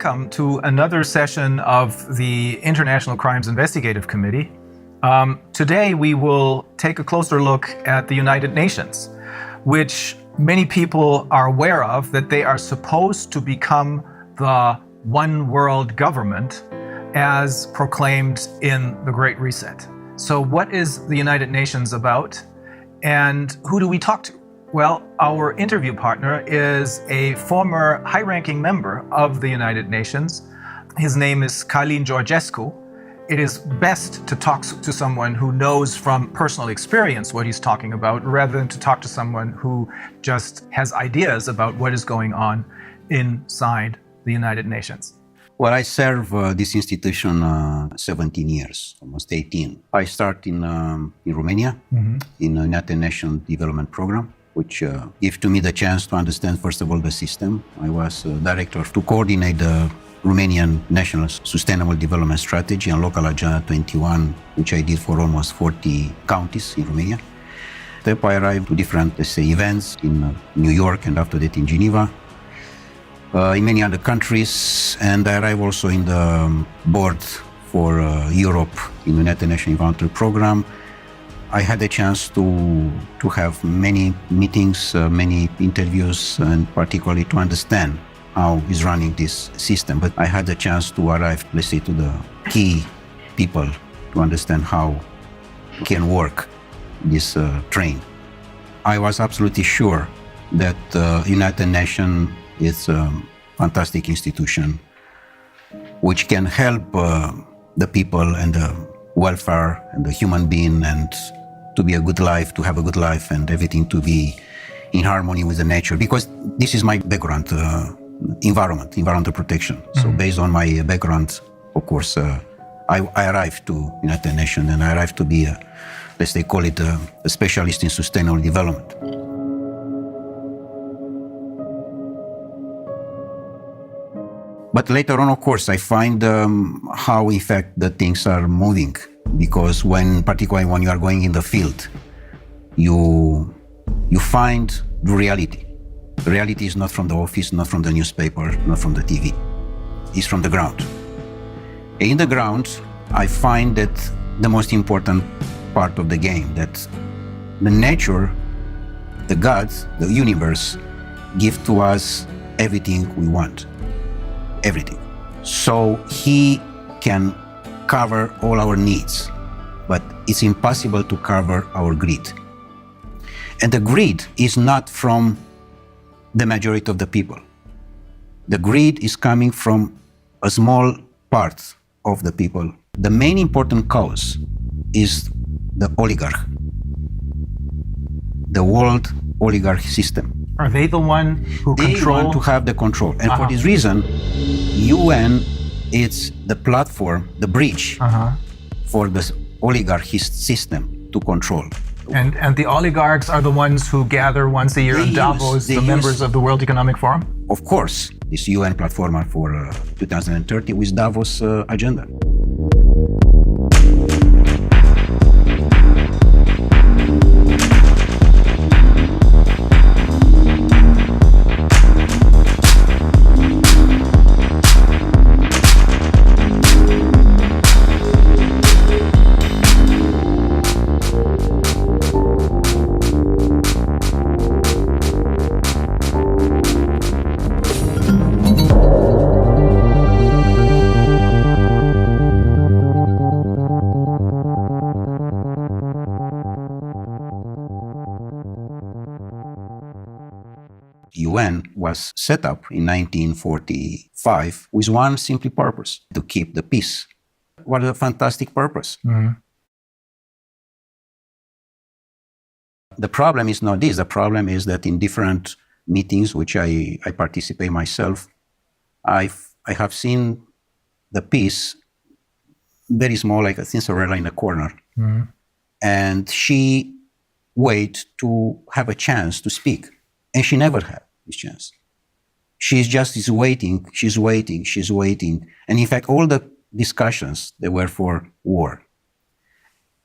welcome to another session of the International Crimes Investigative Committee. Today we will take a closer look at the United Nations, which many people are aware of, that they are supposed to become the one world government as proclaimed in the Great Reset. So what is the United Nations about, and who do we talk to? Well, our interview partner is a former high-ranking member of the United Nations. His name is 𝙊𝙤𝙤𝙧𝙜𝙚. It is best to talk to someone who knows from personal experience what he's talking about, rather than to talk to someone who just has ideas about what is going on inside the United Nations. Well, I serve this institution 17 years, almost 18. I started in Romania, in the United Nations Development Program, which gave to me the chance to understand, first of all, the system. I was director to coordinate the Romanian National Sustainable Development Strategy and Local Agenda 21, which I did for almost 40 counties in Romania. Then I arrived to different, let's say, events in New York and after that in Geneva, in many other countries, and I arrived also in the board for Europe in the United Nations Environmental Program. I had a chance to have many meetings, many interviews, and particularly to understand how is running this system. But I had a chance to arrive, let's say, to the key people to understand how can work this train. I was absolutely sure that United Nations is a fantastic institution which can help the people and the welfare and the human being, and to be a good life, to have a good life, and everything to be in harmony with the nature. Because this is my background, environmental protection. So based on my background, of course, I arrived to United Nations, and I arrived to be, let's say, call it a specialist in sustainable development. But later on, of course, I find how, in fact, the things are moving. Because particularly when you are going in the field, you find the reality. The reality is not from the office, not from the newspaper, not from the TV. It's from the ground. In the ground, I find that the most important part of the game, that the nature, the gods, the universe, give to us everything we want. Everything. So he can cover all our needs, but it's impossible to cover our greed. And the greed is not from the majority of the people. The greed is coming from a small part of the people. The main important cause is the oligarch, the world oligarch system. Are they the one who control? They want to have the control. And for this reason, UN is the platform, the bridge for the oligarchy system to control. And the oligarchs are the ones who gather once a year in Davos, the members of the World Economic Forum? Of course, this UN platform for 2030 with Davos agenda. UN was set up in 1945 with one simple purpose: to keep the peace. What a fantastic purpose. The problem is not this. The problem is that in different meetings, which I participate myself, I have seen the peace very small, like a Cinderella in a corner. And she wait to have a chance to speak. And she never had this chance. She's just waiting, she's waiting, she's waiting. And in fact, all the discussions, they were for war.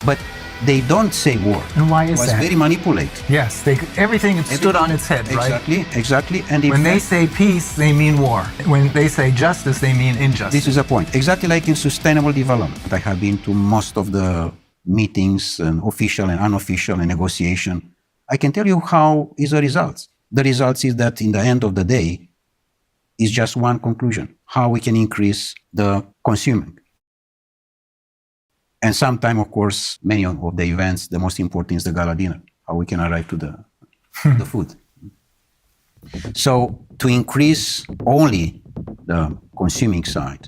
But they don't say war. And why is It was that? very manipulated. Yes, everything stood on its head, right? Exactly. And in When they fact, say peace, they mean war. When they say justice, they mean injustice. this is the point. Exactly like in sustainable development. I have been to most of the meetings, and official and unofficial, and negotiation. I can tell you how is the results. The results is that in the end of the day, is just one conclusion: how we can increase the consuming. And sometime, of course, many of the events, the most important is the gala dinner, how we can arrive to the food. So to increase only the consuming side,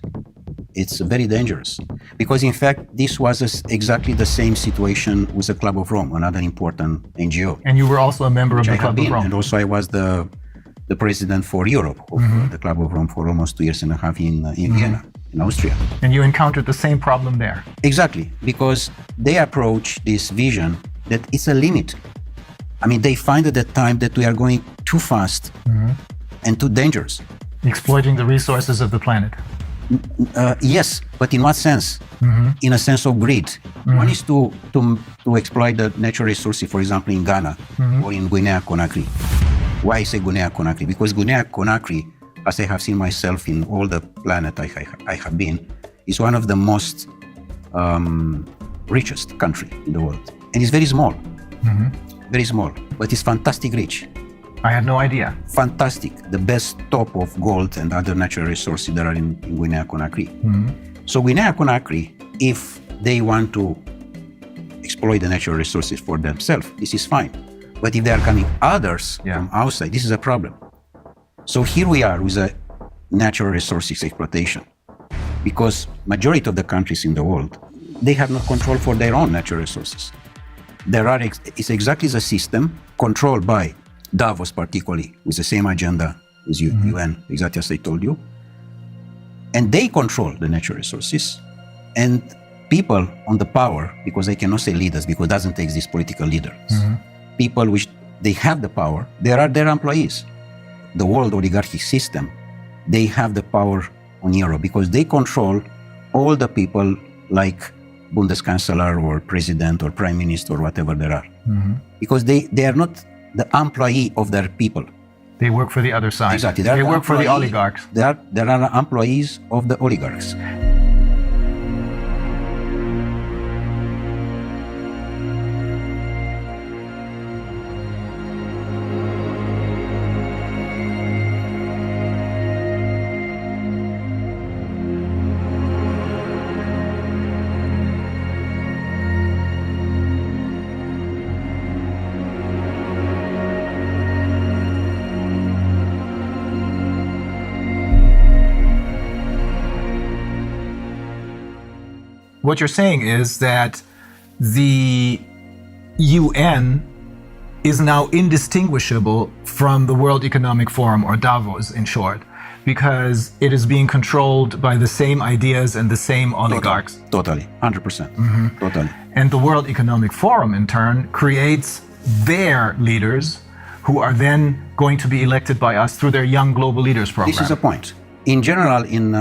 it's very dangerous. Because in fact, this was exactly the same situation with the Club of Rome, another important NGO. And you were also a member of the Club of Rome. And also I was the president for Europe of the Club of Rome for almost 2 years and a half in Vienna, in Austria. And you encountered the same problem there. Exactly, because they approach this vision that it's a limit. I mean, they find at that time that we are going too fast and too dangerous. Exploiting the resources of the planet. Yes, but in what sense? In a sense of greed. One is to exploit the natural resources, for example, in Ghana or in Guinea-Conakry. Why I say Guinea-Conakry? Because Guinea-Conakry, as I have seen myself in all the planet I have been, is one of the most richest country in the world. And it's very small, very small, but it's fantastic rich. I had no idea. Fantastic, the best top of gold and other natural resources that are in Guinea-Conakry. So Guinea-Conakry, if they want to exploit the natural resources for themselves, this is fine. But if they are coming others from outside, this is a problem. So here we are with a natural resources exploitation, because majority of the countries in the world, they have no control for their own natural resources. It's exactly the system controlled by Davos, particularly with the same agenda as UN, exactly as I told you. And they control the natural resources, and people on the power, because I cannot say leaders, because it doesn't exist political leaders. People which they have the power, they are their employees. The world oligarchic system, they have the power on Europe because they control all the people like Bundeskanzler or president or prime minister or whatever there are. Because they are not the employee of their people. They work for the other side. Exactly. They work for the oligarchs. They are employees of the oligarchs. What you're saying is that the UN is now indistinguishable from the World Economic Forum, or Davos in short, because it is being controlled by the same ideas and the same oligarchs. Totally, 100%. Totally. And the World Economic Forum, in turn, creates their leaders who are then going to be elected by us through their Young Global Leaders program. This is the point. In general, in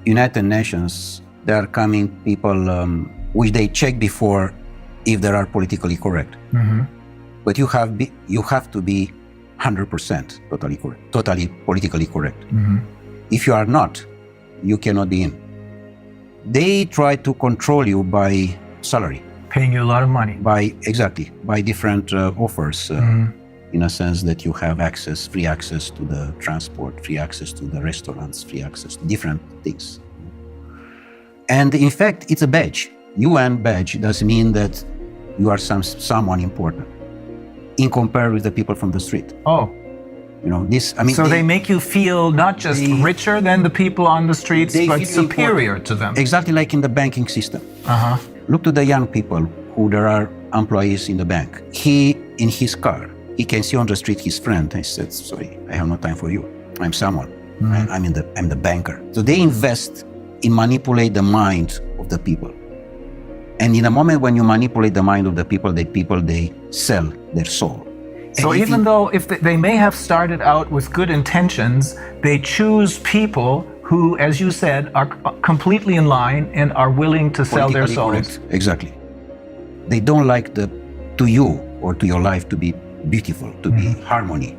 United Nations, there are coming people which they check before if they are politically correct. But you have to be 100% totally correct, totally politically correct. If you are not, you cannot be in. They try to control you by salary. Paying you a lot of money. By different offers, in a sense that you have access, free access to the transport, free access to the restaurants, free access to different things. And in fact, it's a badge. UN badge does mean that you are someone important in comparison with the people from the street. Oh. You know, this, I mean. So they make you feel not just richer than the people on the streets, but superior to them. Exactly like in the banking system. Look to the young people who there are employees in the bank. He, in his car, he can see on the street his friend. He said, sorry, I have no time for you. I'm someone. I'm the banker. So they invest in manipulate the mind of the people. And in a moment when you manipulate the mind of the people, they sell their soul. So even though if they may have started out with good intentions, they choose people who, as you said, are completely in line and are willing to sell their souls. Correct. Exactly. They don't like to you or to your life to be beautiful, to be harmony.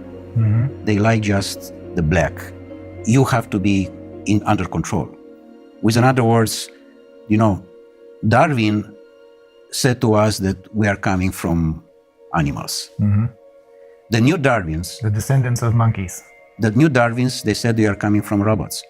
They like just the black. You have to be under control. With other words, Darwin said to us that we are coming from animals. The new Darwins, The descendants of monkeys. they said they are coming from robots.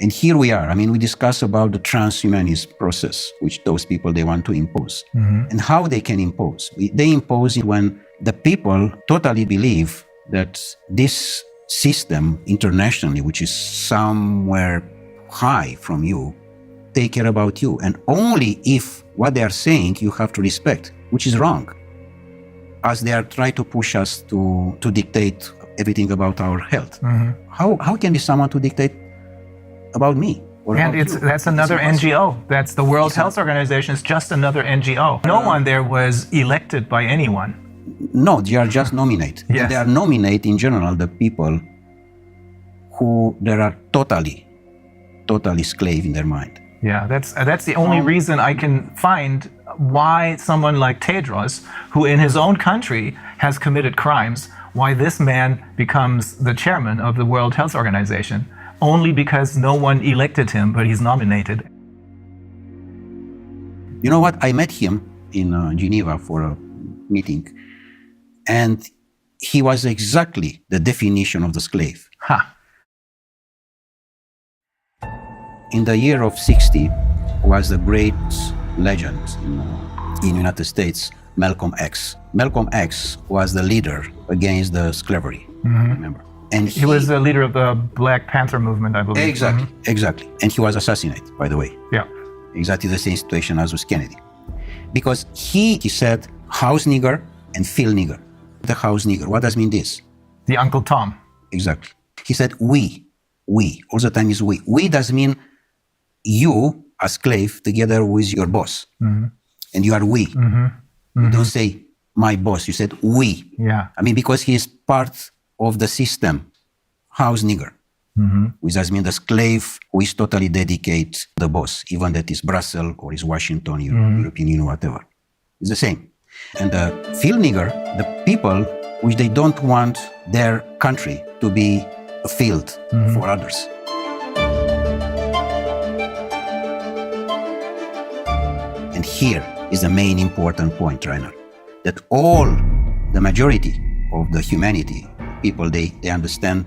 And here we are. We discuss about the transhumanist process, which those people, they want to impose. And how they can impose. They impose it when the people totally believe that this system internationally, which is somewhere high from you, take care about you. And only if what they are saying you have to respect, which is wrong. As they are trying to push us to dictate everything about our health. How can be someone to dictate about me? And that's another NGO. That's the World Health Organization. It's just another NGO. No one there was elected by anyone. No, they are just nominate. Yes. And they are nominate in general the people who they are totally slave in their mind. Yeah, that's the only reason I can find why someone like Tedros, who in his own country has committed crimes, why this man becomes the chairman of the World Health Organization. Only because no one elected him, but he's nominated. You know what? I met him in Geneva for a meeting, and he was exactly the definition of the slave. In the year of 60 was the great legend in United States, Malcolm X. Malcolm X was the leader against the slavery, remember? And he was the leader of the Black Panther movement, I believe. Exactly. And he was assassinated, by the way. Yeah. Exactly the same situation as with Kennedy. Because he said house nigger and field nigger. The house nigger, what does mean this? The Uncle Tom. Exactly. He said we, all the time is we. We does mean you, a slave, together with your boss. And you are we. You don't say my boss, you said we. Yeah. Because he is part of the system, house nigger, which does mean the slave who is totally dedicated to the boss, even that is Brussels or is Washington, European Union, whatever. It's the same. And the field nigger, the people which they don't want their country to be a field for others. And here is the main important point, Rainer, that the majority of the humanity, people, they understand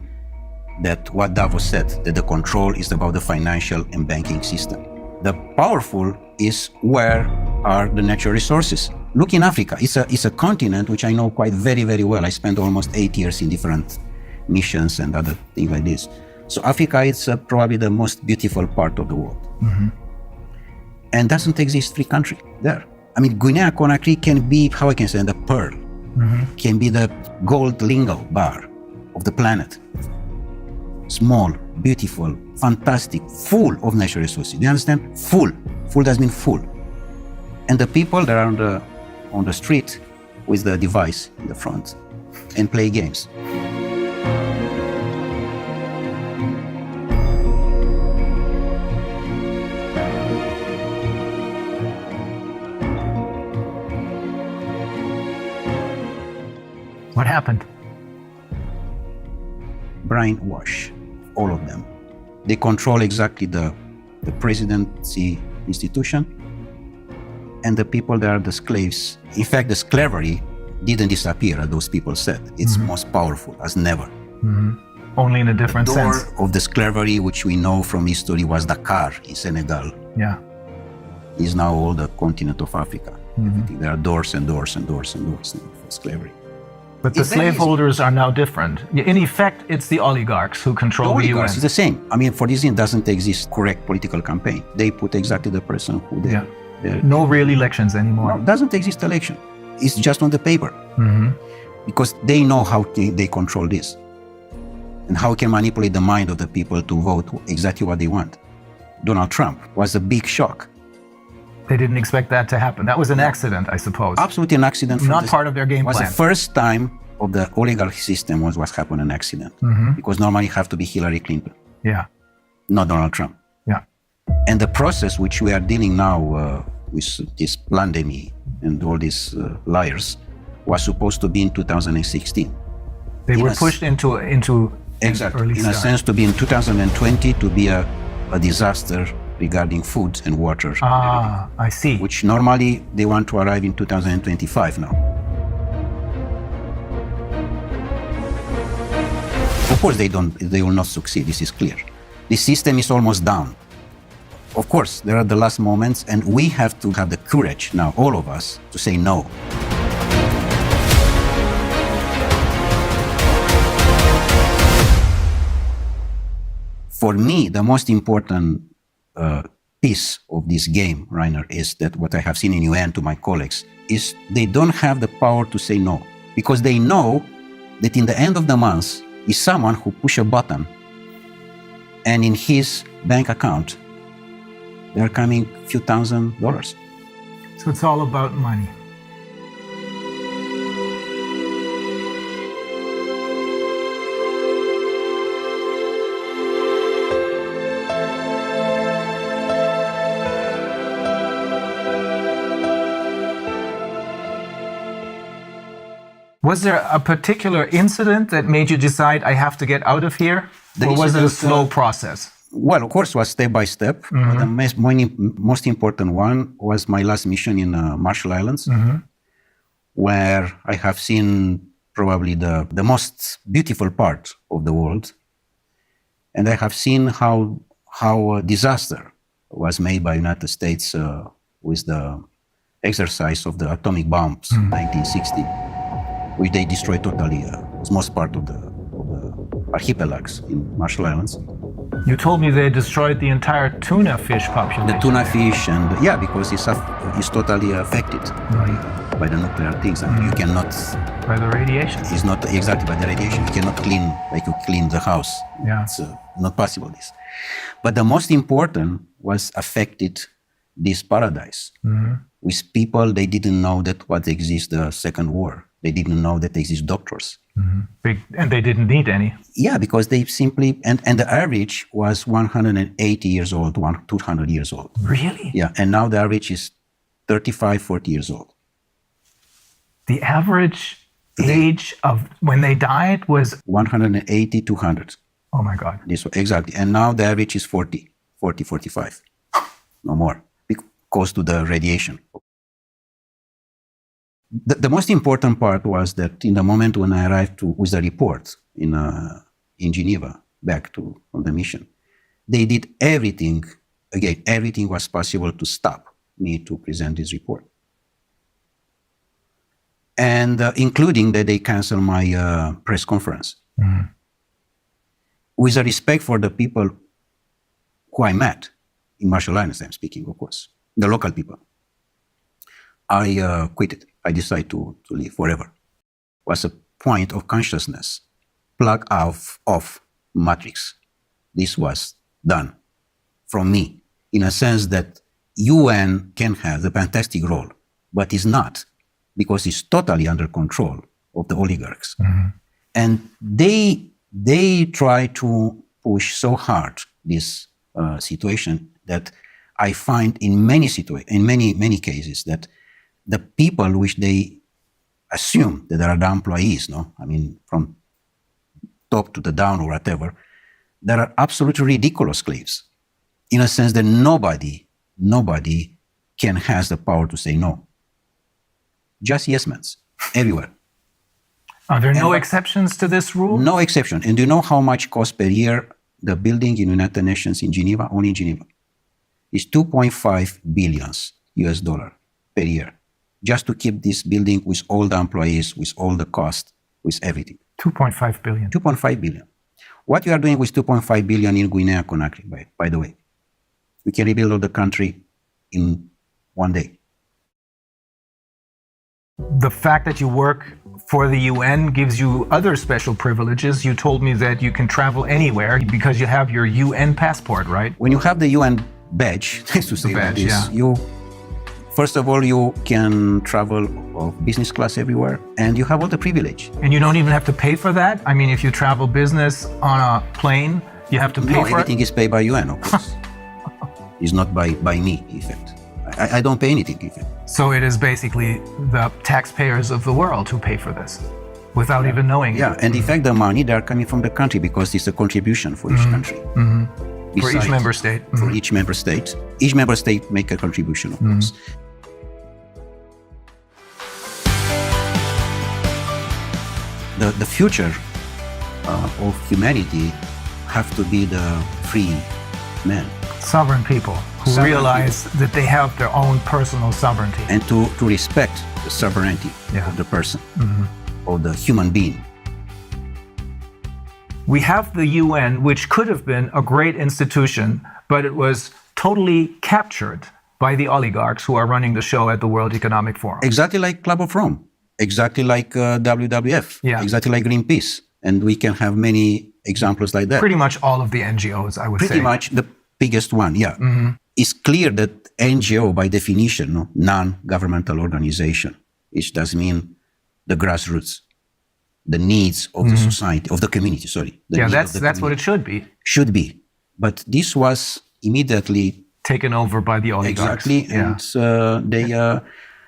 that what Davos said, that the control is about the financial and banking system. The powerful is where are the natural resources. Look in Africa. It's a continent which I know quite very, very well. I spent almost 8 years in different missions and other things like this. So Africa is probably the most beautiful part of the world. And doesn't exist free country there. Guinea-Conakry can be, how I can say, the pearl. Can be the gold lingo bar of the planet. Small, beautiful, fantastic, full of natural resources. Do you understand? Full. Full does mean full. And the people that are on the street with the device in the front and play games. What happened? Brainwash, all of them. They control exactly the presidency institution and the people that are the slaves. In fact, the slavery didn't disappear, as those people said. It's most powerful as never. Only in a different sense. The door of the slavery, which we know from history, was Dakar in Senegal. Yeah. Is now all the continent of Africa. There are doors and doors and doors and doors for slavery. But the slaveholders are now different. In effect, it's the oligarchs who control the UN. It's the same. For this, it doesn't exist correct political campaign. They put exactly the person who they... No real elections anymore. No, doesn't exist election. It's just on the paper. Because they know how they control this. And how can manipulate the mind of the people to vote exactly what they want. Donald Trump was a big shock. They didn't expect that to happen. That was an accident, I suppose. Absolutely an accident. Not part of their game plan. It was the first time of the oligarchy system was what happened an accident. Because normally it have to be Hillary Clinton. Yeah. Not Donald Trump. Yeah. And the process which we are dealing now with this pandemic, and all these liars was supposed to be in 2016. They were pushed into exactly early in a start. sense to be in 2020 to be a disaster regarding food and water. Ah, I see. Which normally they want to arrive in 2025 now. Of course they will not succeed, this is clear. The system is almost down. Of course, there are the last moments, and we have to have the courage now, all of us, to say no. For me, the most important piece of this game, Rainer, is that what I have seen in UN to my colleagues is they don't have the power to say no, because they know that in the end of the month is someone who push a button and in his bank account there are coming few $1,000s. So it's all about money. Was there a particular incident that made you decide, I have to get out of here? Or was it a slow process? Well, of course, it was step by step. But the most important one was my last mission in Marshall Islands, where I have seen probably the most beautiful part of the world. And I have seen how a disaster was made by United States with the exercise of the atomic bombs in 1960. Which they destroyed totally, most part of the archipelagos in Marshall Islands. You told me they destroyed the entire tuna fish population. The tuna fish, and yeah, because it's totally affected by the nuclear things, and you cannot. By the radiation. It's not exactly by the radiation. You cannot clean like you clean the house. Yeah. It's not possible. This, but the most important was affected this paradise with people they didn't know that what exists the Second War. They didn't know that there exist doctors. And they didn't need any. Yeah, because they simply, and the average was 180 years old, 200 years old. Really? Yeah, and now the average is 35, 40 years old. The average age of when they died was? 180, 200. Oh my God. This, exactly, and now the average is 40, 45. No more, because to the radiation. The most important part was that in the moment when I arrived with the report in Geneva, back from the mission, they did everything, again, everything was possible to stop me to present this report. And including that they canceled my press conference. With a respect for the people who I met, in Marshall Islands I'm speaking, of course, the local people, I quit it. I decided to leave forever. It was a point of consciousness, plug off matrix. This was done from me, in a sense that UN can have the fantastic role, but is not, because it's totally under control of the oligarchs. And they try to push so hard this situation that I find in many cases that the people which they assume that are the employees, no? I mean, from top to the down or whatever, there are absolutely ridiculous slaves, in a sense that nobody can has the power to say no. Just yes men, everywhere. Are there no exceptions to this rule? No exception. And do you know how much costs per year the building in United Nations in Geneva, only in Geneva? It's $2.5 billion US per year. Just to keep this building with all the employees, with all the cost, with everything. 2.5 billion. 2.5 billion. What you are doing with 2.5 billion in Guinea-Conakry, by the way, we can rebuild all the country in one day. The fact that you work for the UN gives you other special privileges. You told me that you can travel anywhere because you have your UN passport, right? When you have the UN badge, to say like this, yeah. First of all, you can travel of business class everywhere, and you have all the privilege. And you don't even have to pay for that? I mean, if you travel business on a plane, you have to pay for it? No, everything is paid by UN, of course. It's not by me, in fact. I don't pay anything even. So it is basically the taxpayers of the world who pay for this without even knowing it. Yeah, and in fact, the money, they are coming from the country because it's a contribution for each country. For each member state. For each member state. Each member state make a contribution, of course. The future of humanity have to be the free men. Sovereign people who realize that they have their own personal sovereignty. And to respect the sovereignty of the person, of the human being. We have the UN, which could have been a great institution, but it was totally captured by the oligarchs who are running the show at the World Economic Forum. Exactly like Club of Rome, exactly like WWF, exactly like Greenpeace. And we can have many examples like that. Pretty much all of the NGOs, I would say. Pretty much the biggest one, yeah. It's clear that NGO, by definition, non-governmental organization, which does mean the grassroots, the needs of the society, of the community, sorry. That's what it should be. Should be. But this was immediately taken over by the oligarchs. Exactly, and they...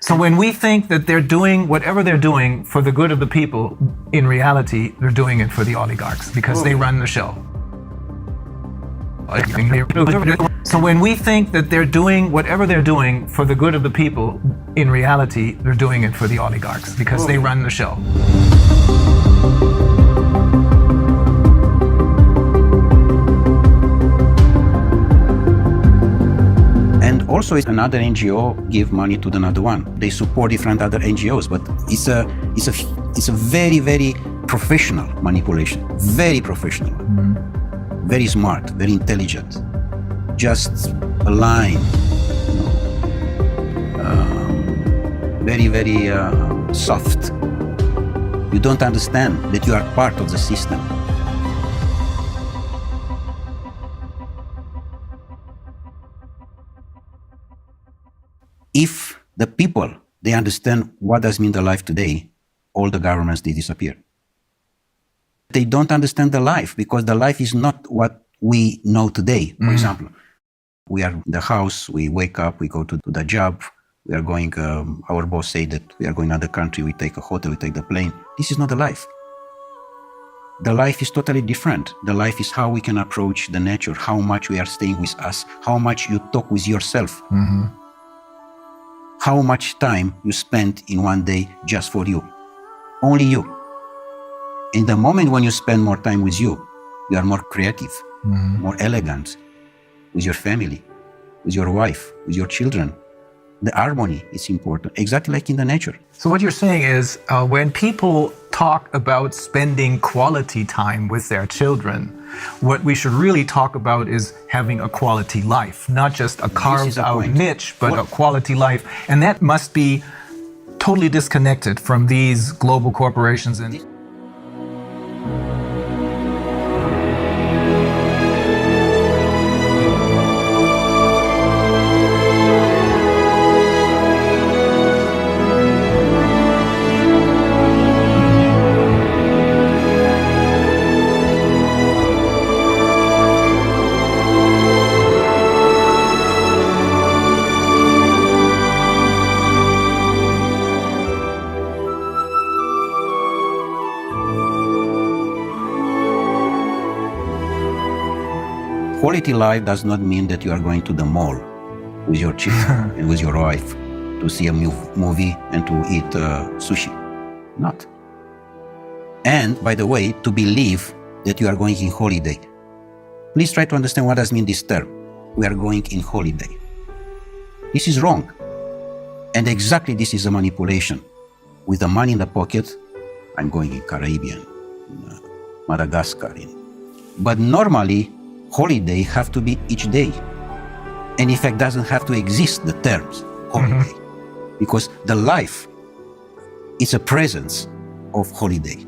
So when we think that they're doing whatever they're doing for the good of the people, in reality, they're doing it for the oligarchs because they run the show. So when we think that they're doing whatever they're doing for the good of the people, in reality, they're doing it for the oligarchs because they run the show. And also, another NGO give money to another one. They support different other NGOs, but it's a very, very professional manipulation. Very professional, very smart, very intelligent. Just a line, very, very soft. You don't understand that you are part of the system. If the people, they understand what does mean the life today, all the governments, they disappear. They don't understand the life because the life is not what we know today. For example, we are in the house, we wake up, we go to the job, we are going, our boss say that we are going to another country, we take a hotel, we take the plane. This is not the life. The life is totally different. The life is how we can approach the nature, how much we are staying with us, how much you talk with yourself. How much time you spend in one day just for you. Only you. In the moment when you spend more time with you are more creative, more elegant, with your family, with your wife, with your children. The harmony is important, exactly like in the nature. So what you're saying is when people talk about spending quality time with their children, what we should really talk about is having a quality life, not just a carved out niche, but a quality life. And that must be totally disconnected from these global corporations. And quality life does not mean that you are going to the mall with your children and with your wife to see a movie and to eat sushi. Not. And, by the way, to believe that you are going in holiday. Please try to understand what does mean this term. We are going in holiday. This is wrong. And exactly this is a manipulation. With the money in the pocket, I'm going in Caribbean, in Madagascar. But normally, holiday have to be each day. And in fact, doesn't have to exist, the terms holiday. Because the life is a presence of holiday.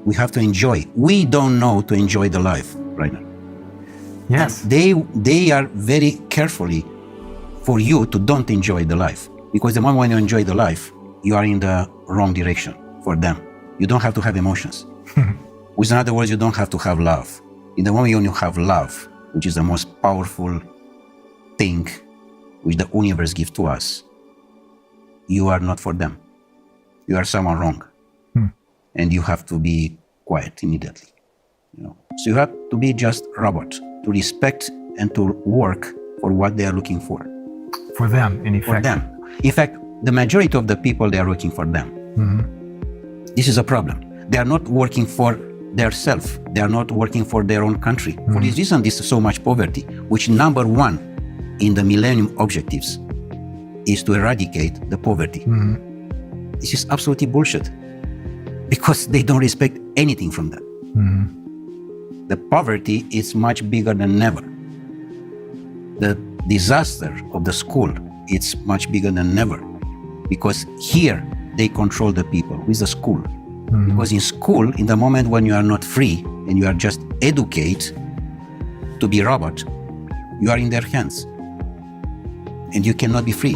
We have to enjoy. We don't know to enjoy the life right now. yes, They are very carefully for you to don't enjoy the life. Because the moment when you enjoy the life, you are in the wrong direction for them. You don't have to have emotions. With other words, you don't have to have love. In the moment when you have love, which is the most powerful thing which the universe gives to us, you are not for them. You are someone wrong. And you have to be quiet immediately. So you have to be just robot, to respect and to work for what they are looking for. For them, in effect. For them. In fact, the majority of the people, they are working for them. This is a problem. They are not working for their self. They are not working for their own country. For this reason, this is so much poverty, which number one in the Millennium Objectives is to eradicate the poverty. This is absolutely bullshit, because they don't respect anything from that. The poverty is much bigger than ever. The disaster of the school, it's much bigger than ever, because here they control the people with the school. Because in school, in the moment when you are not free and you are just educated to be robot, you are in their hands and you cannot be free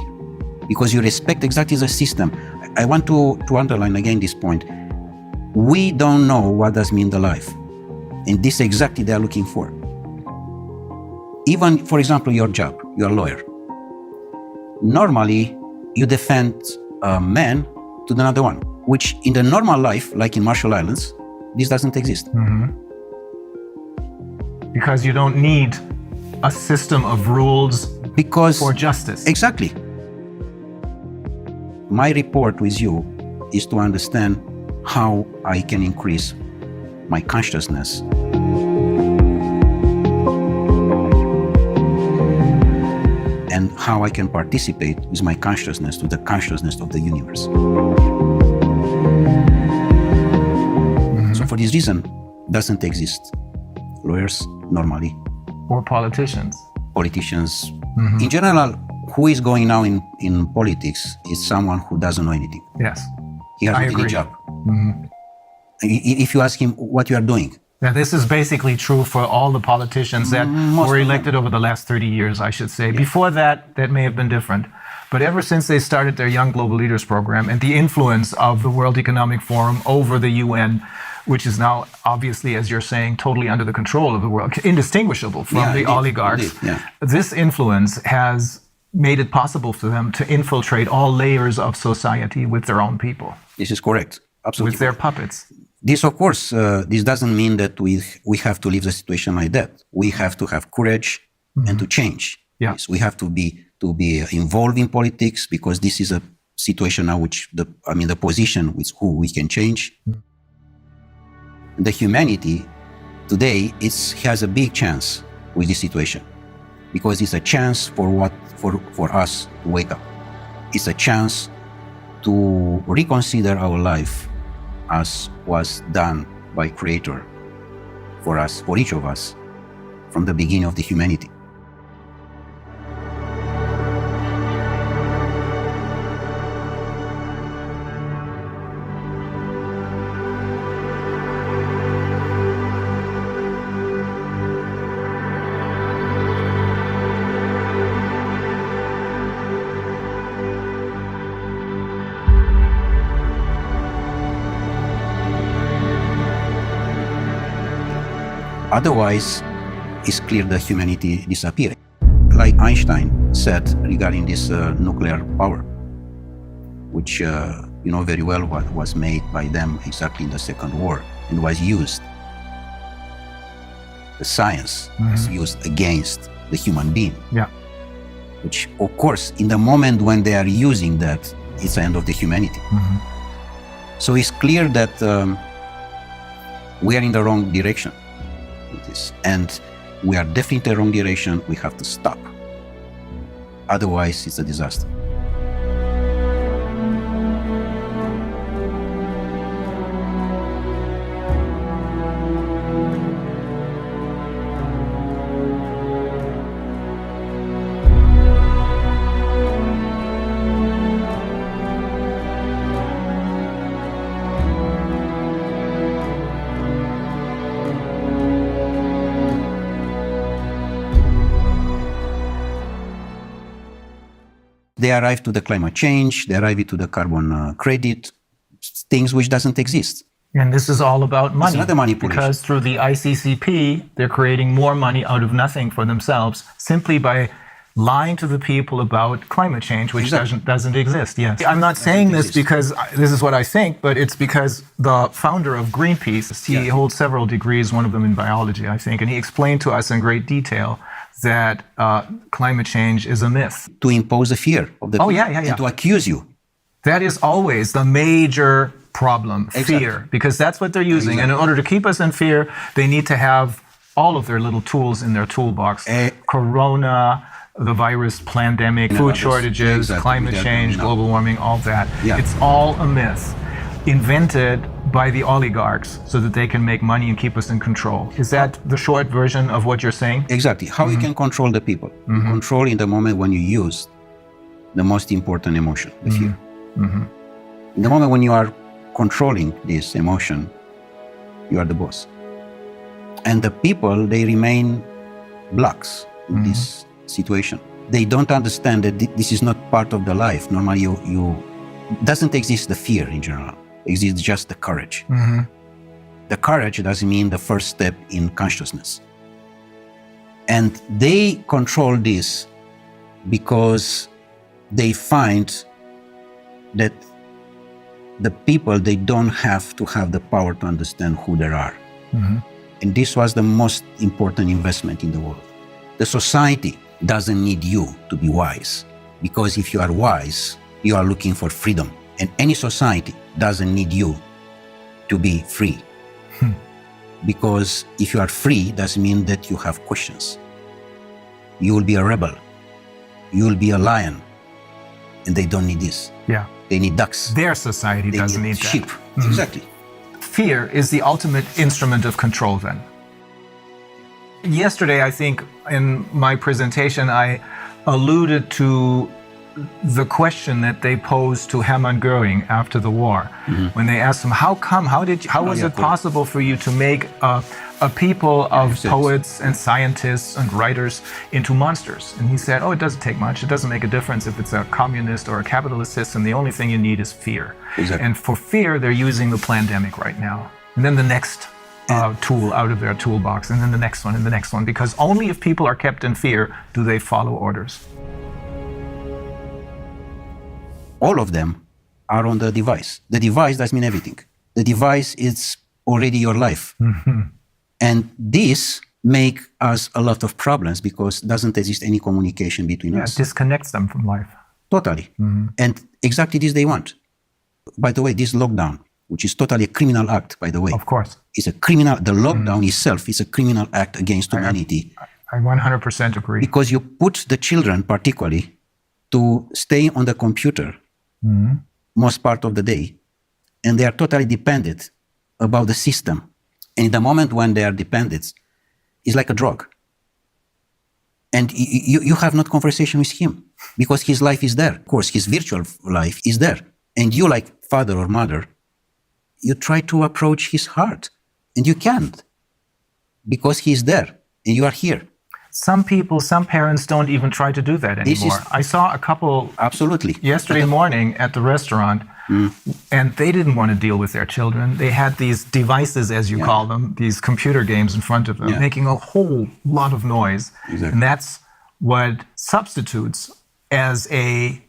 because you respect exactly the system. I want to underline again this point. We don't know what does mean the life, and this exactly they are looking for. Even, for example, your job, you're a lawyer. Normally, you defend a man to another one, which in the normal life, like in Marshall Islands, this doesn't exist. Because you don't need a system of rules for justice. Exactly. My report with you is to understand how I can increase my consciousness. And how I can participate with my consciousness to the consciousness of the universe. So for this reason, doesn't exist lawyers normally. Or politicians. Politicians. In general, who is going now in politics is someone who doesn't know anything. Yes. He has any job. If you ask him what you are doing. Now, this is basically true for all the politicians that were elected over the last 30 years, I should say. Before that, that may have been different. But ever since they started their Young Global Leaders program and the influence of the World Economic Forum over the UN, which is now obviously, as you're saying, totally under the control of the world, indistinguishable from the oligarchs, this influence has made it possible for them to infiltrate all layers of society with their own people. This is correct. Absolutely. With their puppets. This, of course, this doesn't mean that we have to leave the situation like that. We have to have courage and to change. Yes, we have to be involved in politics, because this is a situation now which the position with who we can change. The humanity today has a big chance with this situation, because it's a chance for us to wake up. It's a chance to reconsider our life as was done by Creator for us, for each of us, from the beginning of the humanity. Otherwise, it's clear that humanity disappears. Like Einstein said regarding this nuclear power, which you know very well what was made by them exactly in the Second War and was used. The science was used against the human being. Which, of course, in the moment when they are using that, it's the end of the humanity. So it's clear that we are in the wrong direction. And we are definitely in the wrong direction. We have to stop. Otherwise, it's a disaster. They arrive to the climate change, they arrive to the carbon credit, things which doesn't exist. And this is all about money. It's not a manipulation. Because through the ICCP, they're creating more money out of nothing for themselves, simply by lying to the people about climate change, which Exactly. doesn't exist. Yes. I'm not saying this because this is what I think, but it's because the founder of Greenpeace, he holds several degrees, one of them in biology, I think, and he explained to us in great detail that climate change is a myth. To impose a fear of the people and to accuse you. That is always the major problem, fear, because that's what they're using. And in order to keep us in fear, they need to have all of their little tools in their toolbox. Corona, the virus, pandemic, food shortages, climate change, global warming, all that. It's all a myth invented by the oligarchs so that they can make money and keep us in control. Is that the short version of what you're saying? Exactly. How you can control the people. You control in the moment when you use the most important emotion, the fear. In the moment when you are controlling this emotion, you are the boss. And the people, they remain blocks in this situation. They don't understand that this is not part of the life. Normally, doesn't exist the fear in general. Exists just the courage. The courage doesn't mean the first step in consciousness. And they control this because they find that the people, they don't have to have the power to understand who they are. And this was the most important investment in the world. The society doesn't need you to be wise, because if you are wise, you are looking for freedom. And any society doesn't need you to be free. Because if you are free, doesn't mean that you have questions. You will be a rebel. You will be a lion. And they don't need this. Yeah. They need ducks. Their society doesn't need sheep. that. Exactly. Fear is the ultimate instrument of control then. Yesterday, I think in my presentation, I alluded to the question that they posed to Hermann Göring after the war, when they asked him, how was it possible for you to make a people of poets and scientists and writers into monsters? And he said, oh, it doesn't take much. It doesn't make a difference if it's a communist or a capitalist system. The only thing you need is fear. Exactly. And for fear, they're using the pandemic right now. And then the next tool out of their toolbox, and then the next one, and the next one, because only if people are kept in fear do they follow orders. All of them are on the device. The device doesn't mean everything. The device is already your life. And this make us a lot of problems because doesn't exist any communication between us. It disconnects them from life. Totally. And exactly this they want. By the way, this lockdown, which is totally a criminal act, by the way. Of course. Is a criminal, the lockdown itself is a criminal act against humanity. I 100% agree. Because you put the children particularly to stay on the computer most part of the day, and they are totally dependent about the system. And in the moment when they are dependent, it's like a drug. And you have not conversation with him because his life is there. Of course, his virtual life is there. And you, like father or mother, you try to approach his heart, and you can't because he is there and you are here. Some people, some parents don't even try to do that anymore. I saw a couple yesterday morning at the restaurant, and they didn't want to deal with their children. They had these devices, as you call them, these computer games in front of them, making a whole lot of noise. And that's what substitutes as a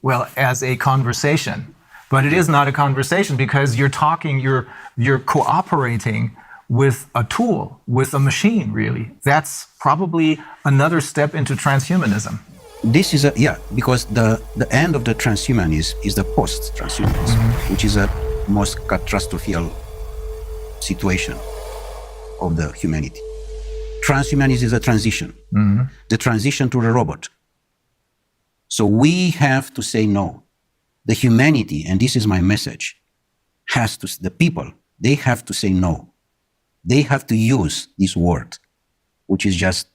conversation. But it is not a conversation because you're talking, you're cooperating with a tool, with a machine, really. That's probably another step into transhumanism. This is because the end of the transhumanism is the post-transhumanism, which is a most catastrophic situation of the humanity. Transhumanism is a transition, the transition to the robot. So we have to say no. The humanity, and this is my message, the people, they have to say no. They have to use this word, which is just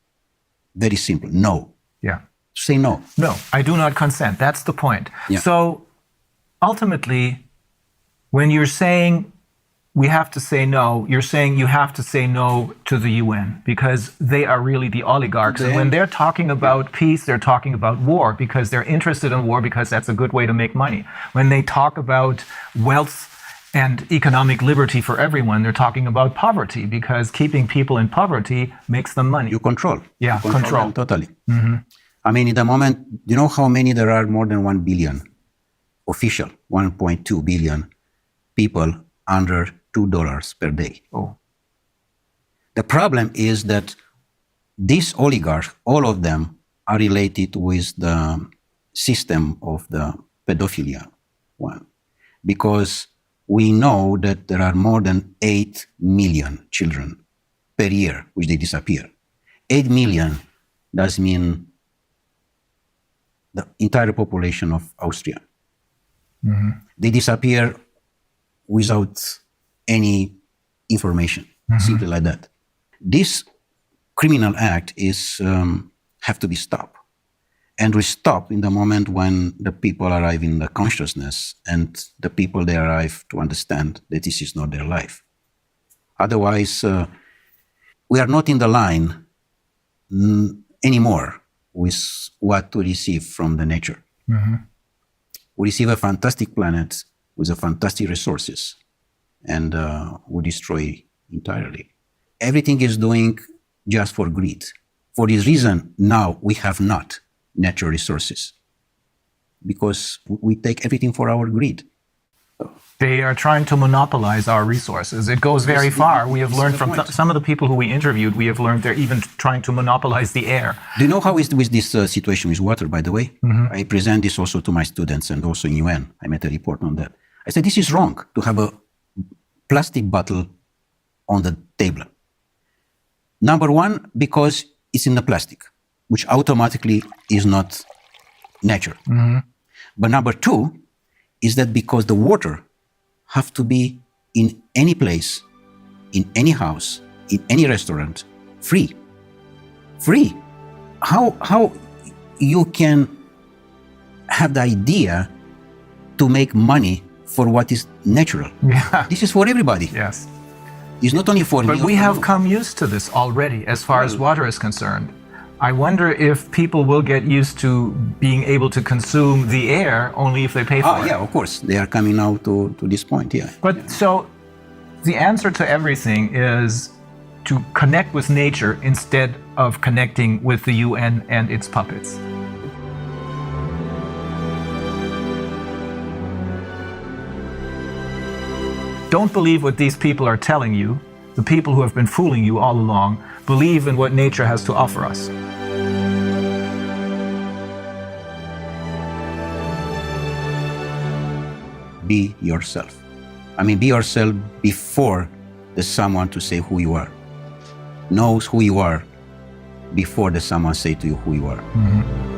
very simple, no. Yeah. Say no. No, I do not consent. That's the point. Yeah. So ultimately, when you're saying we have to say no, you're saying you have to say no to the UN because they are really the oligarchs. And when they're talking about peace, they're talking about war because they're interested in war because that's a good way to make money. When they talk about wealth and economic liberty for everyone, they're talking about poverty because keeping people in poverty makes them money. You control. Yeah, you control them totally. I mean, in the moment, do you know how many there are? More than 1 billion official, 1.2 billion people under $2 per day. Oh. The problem is that these oligarchs, all of them are related with the system of the pedophilia one, because we know that there are more than 8 million children per year which they disappear. 8 million does mean the entire population of Austria. Mm-hmm. They disappear without any information, simply like that. This criminal act is have to be stopped. And we stop in the moment when the people arrive in the consciousness and the people, they arrive to understand that this is not their life. Otherwise, we are not in the line anymore with what to receive from the nature. Mm-hmm. We receive a fantastic planet with a fantastic resources, and we destroy entirely. Everything is doing just for greed. For this reason, now we have not natural resources, because we take everything for our greed. They are trying to monopolize our resources. It goes very far. We have learned from some of the people who we interviewed, we have learned they're even trying to monopolize the air. Do you know how is with this situation with water, by the way? Mm-hmm. I present this also to my students and also in UN. I made a report on that. I said, this is wrong to have a plastic bottle on the table. Number one, because it's in the plastic, which automatically is not nature. Mm-hmm. But number two is that because the water have to be in any place, in any house, in any restaurant, free. Free. How you can have the idea to make money for what is natural? Yeah. This is for everybody. Yes. It's not only for me. But we have come used to this already as far as water is concerned. I wonder if people will get used to being able to consume the air only if they pay for it. Yeah, of course. They are coming now to this point, yeah. But so the answer to everything is to connect with nature instead of connecting with the UN and its puppets. Don't believe what these people are telling you. The people who have been fooling you all along believe in what nature has to offer us. Be yourself. I mean, be yourself before there's someone to say who you are. Knows who you are before there's someone say to you who you are. Mm-hmm.